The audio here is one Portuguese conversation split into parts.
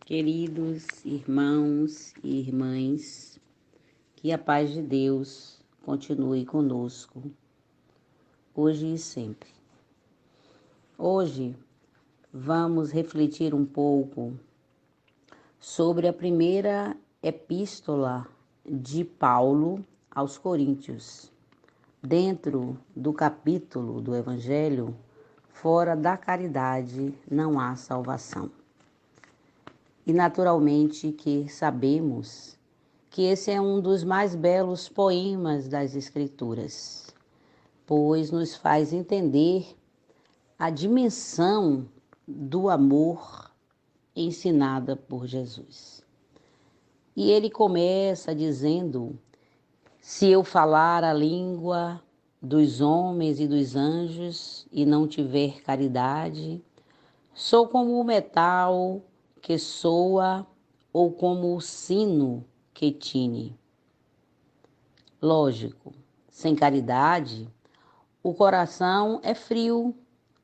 Queridos irmãos e irmãs, que a paz de Deus continue conosco, hoje e sempre. Hoje vamos refletir um pouco sobre a primeira epístola de Paulo aos Coríntios, dentro do capítulo do Evangelho, fora da caridade não há salvação. E naturalmente que sabemos que esse é um dos mais belos poemas das Escrituras, pois nos faz entender a dimensão do amor ensinada por Jesus. E ele começa dizendo: se eu falar a língua dos homens e dos anjos e não tiver caridade, sou como o metal que soa ou como o sino que tine. Lógico, sem caridade, o coração é frio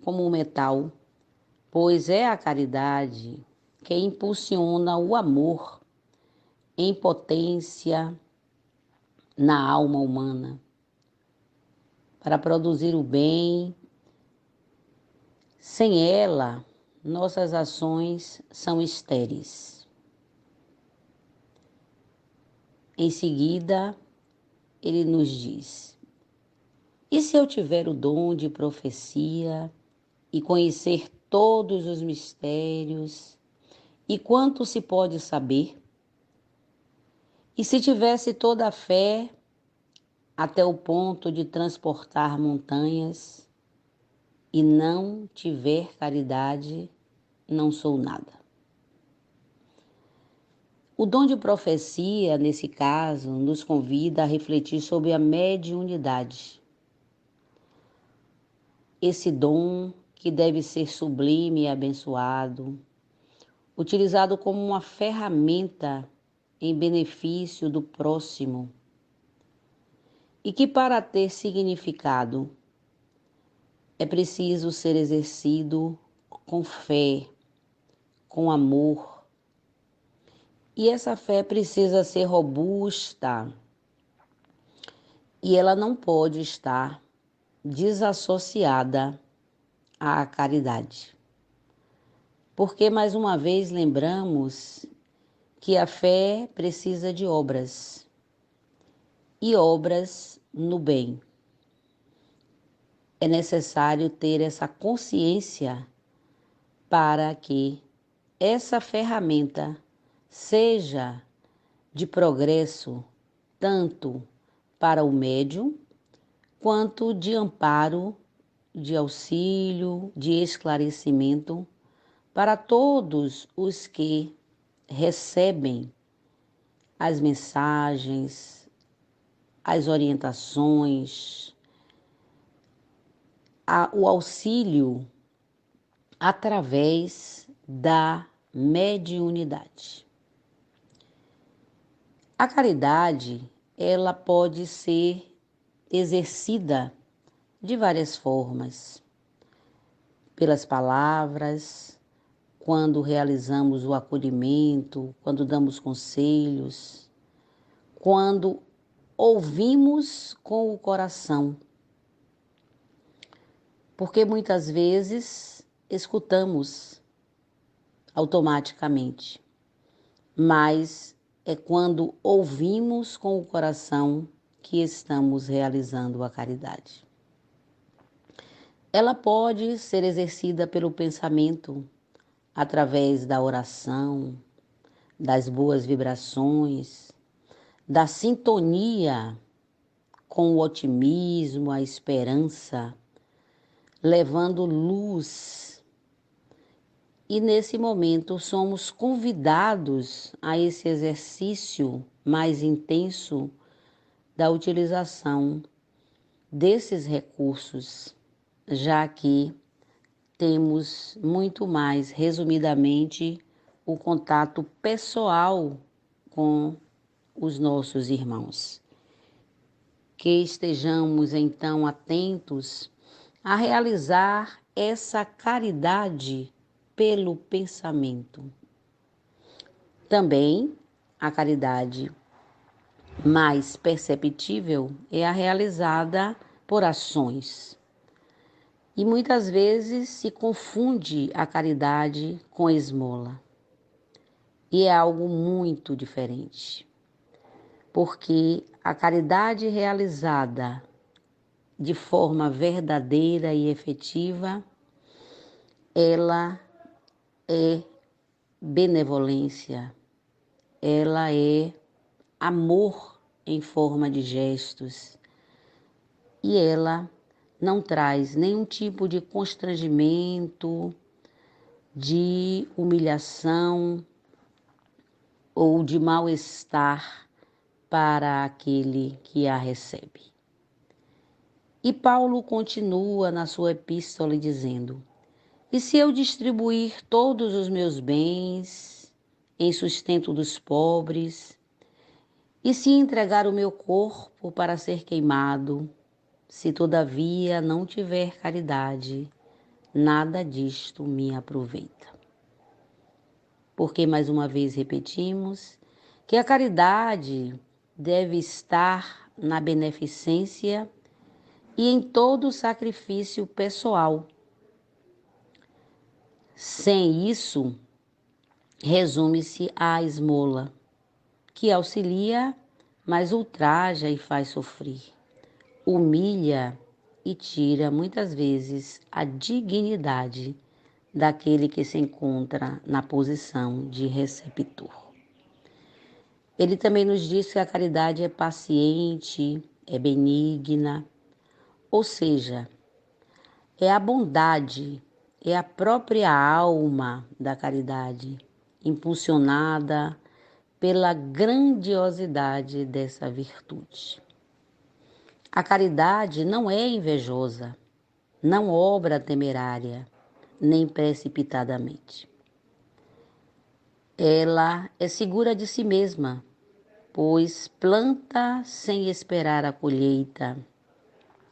como o metal, pois é a caridade que impulsiona o amor em potência na alma humana, para produzir o bem. Sem ela, nossas ações são estéreis. Em seguida, ele nos diz: e se eu tiver o dom de profecia e conhecer todos os mistérios, e quanto se pode saber? E se tivesse toda a fé até o ponto de transportar montanhas, e não tiver caridade, não sou nada. O dom de profecia, nesse caso, nos convida a refletir sobre a mediunidade. Esse dom que deve ser sublime e abençoado, utilizado como uma ferramenta em benefício do próximo, e que para ter significado é preciso ser exercido com fé, com amor. E essa fé precisa ser robusta e ela não pode estar desassociada à caridade. Porque, mais uma vez, lembramos que a fé precisa de obras, e obras no bem. É necessário ter essa consciência para que essa ferramenta seja de progresso tanto para o médium quanto de amparo, de auxílio, de esclarecimento para todos os que recebem as mensagens, as orientações, o auxílio através da mediunidade. A caridade, ela pode ser exercida de várias formas, pelas palavras, quando realizamos o acolhimento, quando damos conselhos, quando ouvimos com o coração, porque muitas vezes escutamos automaticamente, mas é quando ouvimos com o coração que estamos realizando a caridade. Ela pode ser exercida pelo pensamento, através da oração, das boas vibrações, da sintonia com o otimismo, a esperança, levando luz. E nesse momento somos convidados a esse exercício mais intenso da utilização desses recursos, já que temos muito mais, resumidamente, o contato pessoal com os nossos irmãos. Que estejamos, então, atentos a realizar essa caridade pelo pensamento. Também a caridade mais perceptível é a realizada por ações. E muitas vezes se confunde a caridade com esmola. E é algo muito diferente. Porque a caridade realizada de forma verdadeira e efetiva, ela é benevolência, ela é amor em forma de gestos e ela não traz nenhum tipo de constrangimento, de humilhação ou de mal-estar para aquele que a recebe. E Paulo continua na sua epístola dizendo: e se eu distribuir todos os meus bens em sustento dos pobres, e se entregar o meu corpo para ser queimado, se todavia não tiver caridade, nada disto me aproveita. Porque, mais uma vez, repetimos que a caridade deve estar na beneficência e em todo o sacrifício pessoal. Sem isso, resume-se à esmola, que auxilia, mas ultraja e faz sofrer, humilha e tira muitas vezes a dignidade daquele que se encontra na posição de receptor. Ele também nos diz que a caridade é paciente, é benigna, ou seja, é a bondade, é a própria alma da caridade, impulsionada pela grandiosidade dessa virtude. A caridade não é invejosa, não obra temerária, nem precipitadamente. Ela é segura de si mesma, pois planta sem esperar a colheita,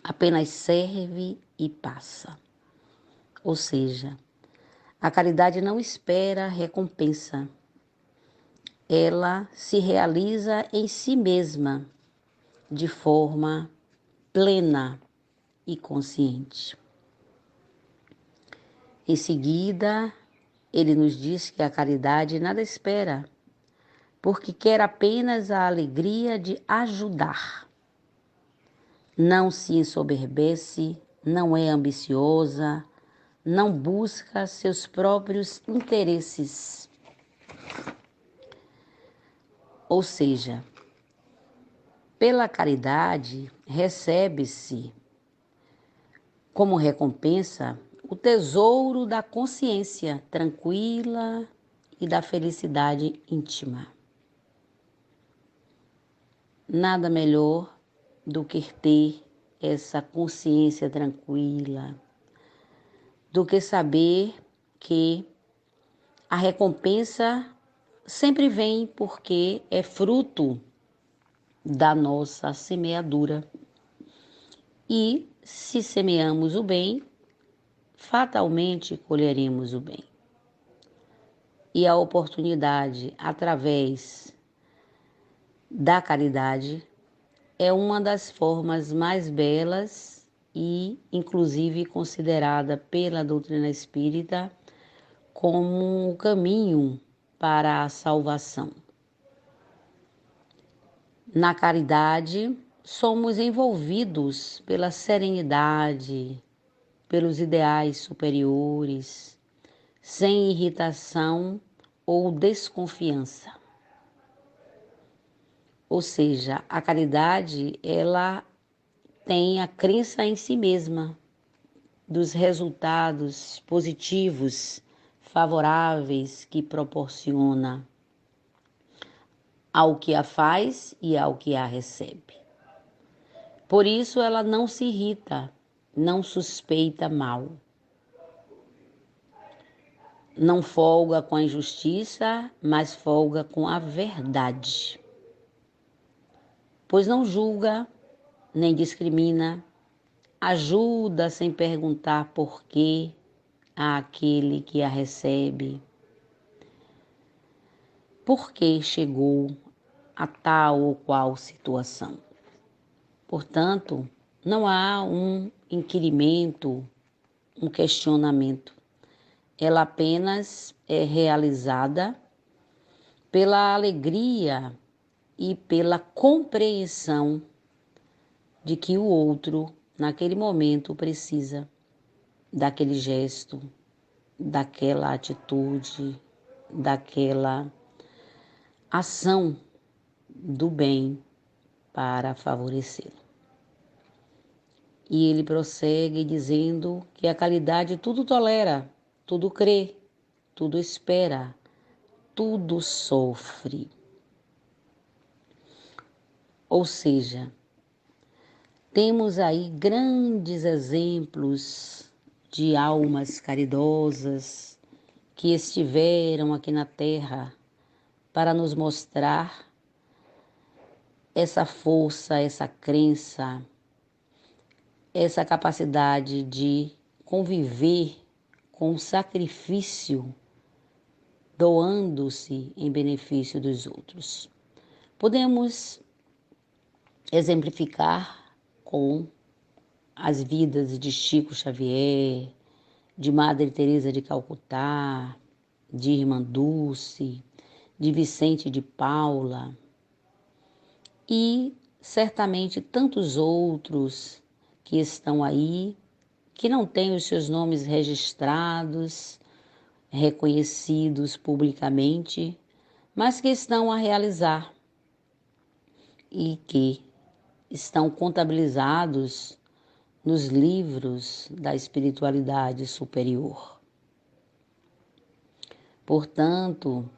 apenas serve e passa. Ou seja, a caridade não espera recompensa. Ela se realiza em si mesma, de forma plena e consciente. Em seguida, ele nos diz que a caridade nada espera, porque quer apenas a alegria de ajudar. Não se ensoberbece, não é ambiciosa, não busca seus próprios interesses. Ou seja, pela caridade recebe-se como recompensa o tesouro da consciência tranquila e da felicidade íntima. Nada melhor do que ter essa consciência tranquila, do que saber que a recompensa sempre vem porque é fruto da nossa semeadura. E se semeamos o bem, fatalmente colheremos o bem. E a oportunidade, através da caridade, é uma das formas mais belas e, inclusive, considerada pela doutrina espírita como um caminho para a salvação. Na caridade, somos envolvidos pela serenidade, pelos ideais superiores, sem irritação ou desconfiança. Ou seja, a caridade, ela tem a crença em si mesma, dos resultados positivos, favoráveis que proporciona ao que a faz e ao que a recebe. Por isso ela não se irrita, não suspeita mal. Não folga com a injustiça, mas folga com a verdade. Pois não julga, nem discrimina, ajuda sem perguntar por quê àquele que a recebe. por que chegou a tal ou qual situação. Portanto, não há um inquirimento, um questionamento. Ela apenas é realizada pela alegria e pela compreensão de que o outro, naquele momento, precisa daquele gesto, daquela atitude, daquela ação do bem para favorecê-lo. E ele prossegue dizendo que a caridade tudo tolera, tudo crê, tudo espera, tudo sofre. Ou seja, temos aí grandes exemplos de almas caridosas que estiveram aqui na Terra para nos mostrar essa força, essa crença, essa capacidade de conviver com o sacrifício, doando-se em benefício dos outros. Podemos exemplificar com as vidas de Chico Xavier, de Madre Teresa de Calcutá, de Irmã Dulce, de Vicente de Paula e certamente tantos outros que estão aí, que não têm os seus nomes registrados, reconhecidos publicamente, mas que estão a realizar e que estão contabilizados nos livros da espiritualidade superior. Portanto,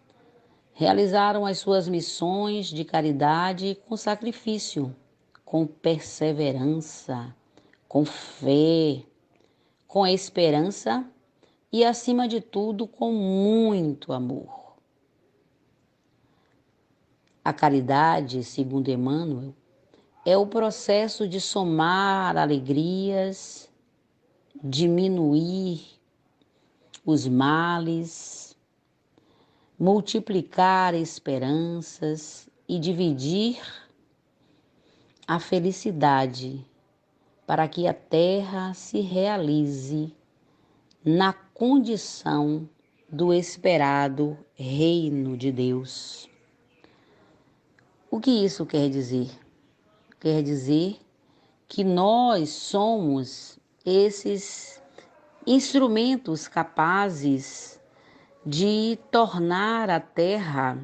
realizaram as suas missões de caridade com sacrifício, com perseverança, com fé, com esperança e, acima de tudo, com muito amor. A caridade, segundo Emmanuel, é o processo de somar alegrias, diminuir os males, multiplicar esperanças e dividir a felicidade para que a terra se realize na condição do esperado reino de Deus. O que isso quer dizer? Quer dizer que nós somos esses instrumentos capazes de tornar a terra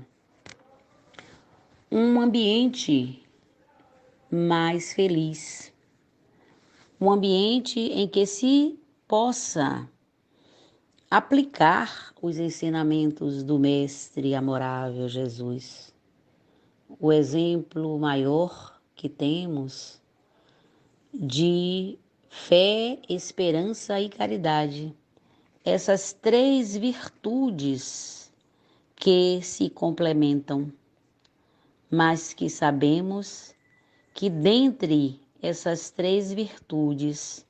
um ambiente mais feliz, um ambiente em que se possa aplicar os ensinamentos do Mestre amorável Jesus. O exemplo maior que temos de fé, esperança e caridade. Essas três virtudes que se complementam, mas que sabemos que dentre essas três virtudes,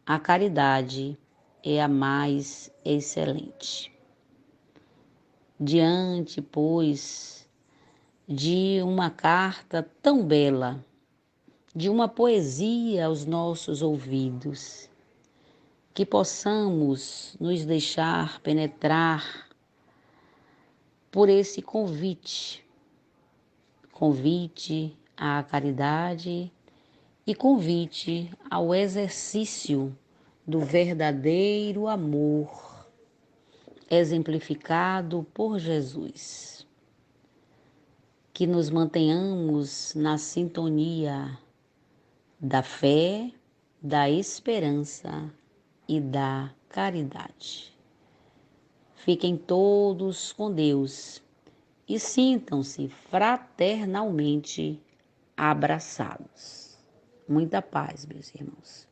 a caridade é a mais excelente. Diante, pois, de uma carta tão bela, de uma poesia aos nossos ouvidos, que possamos nos deixar penetrar por esse convite à caridade e convite ao exercício do verdadeiro amor exemplificado por Jesus. Que nos mantenhamos na sintonia da fé, da esperança e da caridade. Fiquem todos com Deus e sintam-se fraternalmente abraçados. Muita paz, meus irmãos.